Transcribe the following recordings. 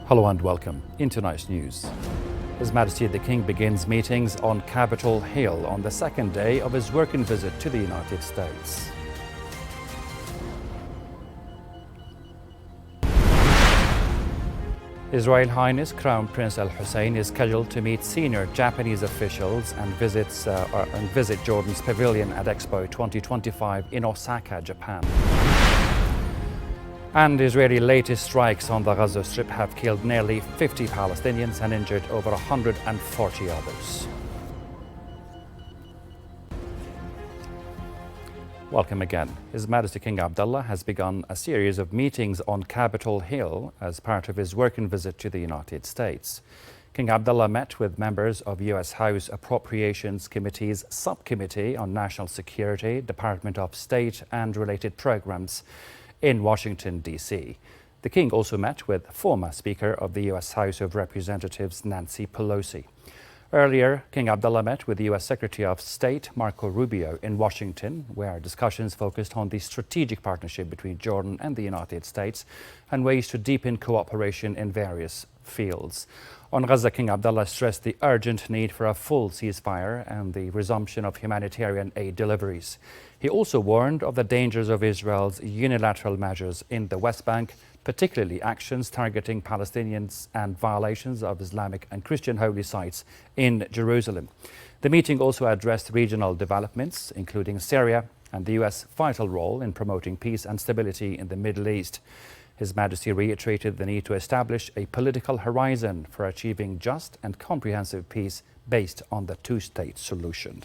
Hello and welcome. In tonight's news, His Majesty the King begins meetings on Capitol Hill on the second day of his working visit to the United States. His Royal Highness Crown Prince Al Hussein is scheduled to meet senior Japanese officials and visit Jordan's pavilion at Expo 2025 in Osaka, Japan. And Israeli latest strikes on the Gaza Strip have killed nearly 50 Palestinians and injured over 140 others. Welcome again. His Majesty King Abdullah has begun a series of meetings on Capitol Hill as part of his working visit to the United States. King Abdullah met with members of U.S. House Appropriations Committee's Subcommittee on National Security, Department of State and related programs in Washington, D.C. The King also met with former Speaker of the U.S. House of Representatives Nancy Pelosi. Earlier, King Abdullah met with the U.S. Secretary of State Marco Rubio in Washington, where discussions focused on the strategic partnership between Jordan and the United States and ways to deepen cooperation in various fields. On Gaza, King Abdullah stressed the urgent need for a full ceasefire and the resumption of humanitarian aid deliveries. He also warned of the dangers of Israel's unilateral measures in the West Bank, particularly actions targeting Palestinians and violations of Islamic and Christian holy sites in Jerusalem. The meeting also addressed regional developments, including Syria and the U.S. vital role in promoting peace and stability in the Middle East. His Majesty reiterated the need to establish a political horizon for achieving just and comprehensive peace based on the two-state solution.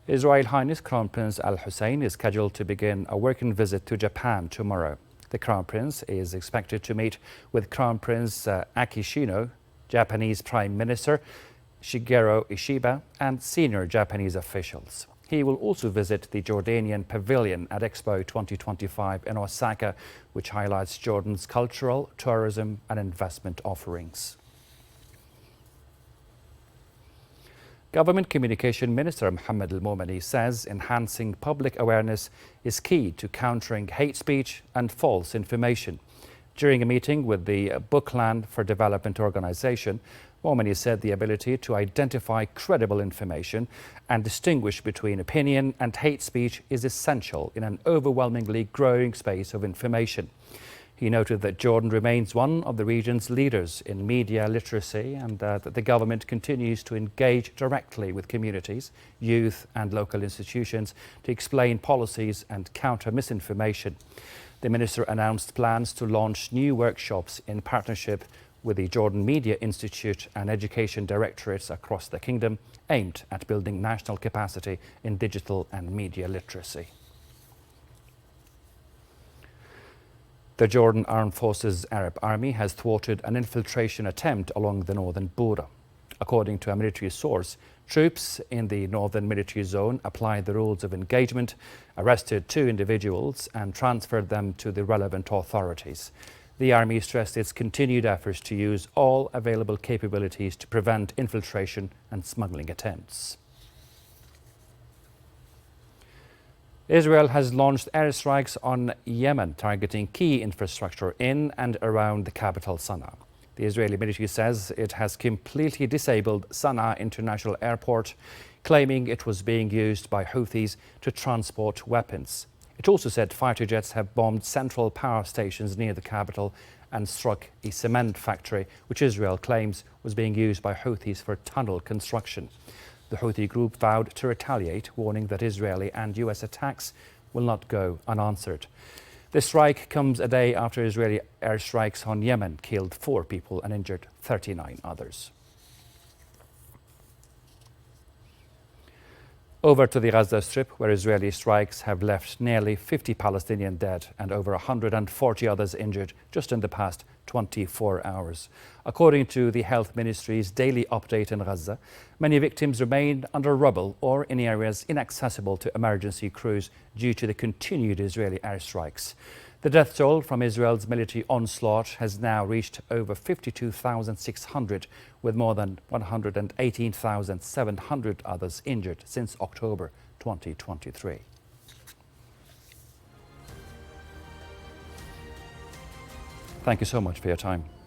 His Royal Highness Crown Prince Al Hussein is scheduled to begin a working visit to Japan tomorrow. The Crown Prince is expected to meet with Crown Prince Akishino, Japanese Prime Minister Shigeru Ishiba, and senior Japanese officials. He will also visit the Jordanian pavilion at Expo 2025 in Osaka, which highlights Jordan's cultural, tourism and investment offerings. Government Communication Minister Mohammed Al-Momani says enhancing public awareness is key to countering hate speech and false information. During a meeting with the Bookland for Development organization, Momani said the ability to identify credible information and distinguish between opinion and hate speech is essential in an overwhelmingly growing space of information. He noted that Jordan remains one of the region's leaders in media literacy and that the government continues to engage directly with communities, youth and local institutions to explain policies and counter misinformation. The minister announced plans to launch new workshops in partnership with the Jordan Media Institute and Education Directorates across the kingdom, aimed at building national capacity in digital and media literacy. The Jordan Armed Forces Arab Army has thwarted an infiltration attempt along the northern border. According to a military source, troops in the northern military zone applied the rules of engagement, arrested 2 individuals and transferred them to the relevant authorities. The Army stressed its continued efforts to use all available capabilities to prevent infiltration and smuggling attempts. Israel has launched airstrikes on Yemen, targeting key infrastructure in and around the capital Sana'a. The Israeli military says it has completely disabled Sana'a International Airport, claiming it was being used by Houthis to transport weapons. It also said fighter jets have bombed central power stations near the capital and struck a cement factory, which Israel claims was being used by Houthis for tunnel construction. The Houthi group vowed to retaliate, warning that Israeli and U.S. attacks will not go unanswered. The strike comes a day after Israeli airstrikes on Yemen killed 4 people and injured 39 others. Over to the Gaza Strip, where Israeli strikes have left nearly 50 Palestinians dead and over 140 others injured just in the past 24 hours. According to the Health Ministry's daily update in Gaza, many victims remain under rubble or in areas inaccessible to emergency crews due to the continued Israeli airstrikes. The death toll from Israel's military onslaught has now reached over 52,600, with more than 118,700 others injured since October 2023. Thank you so much for your time.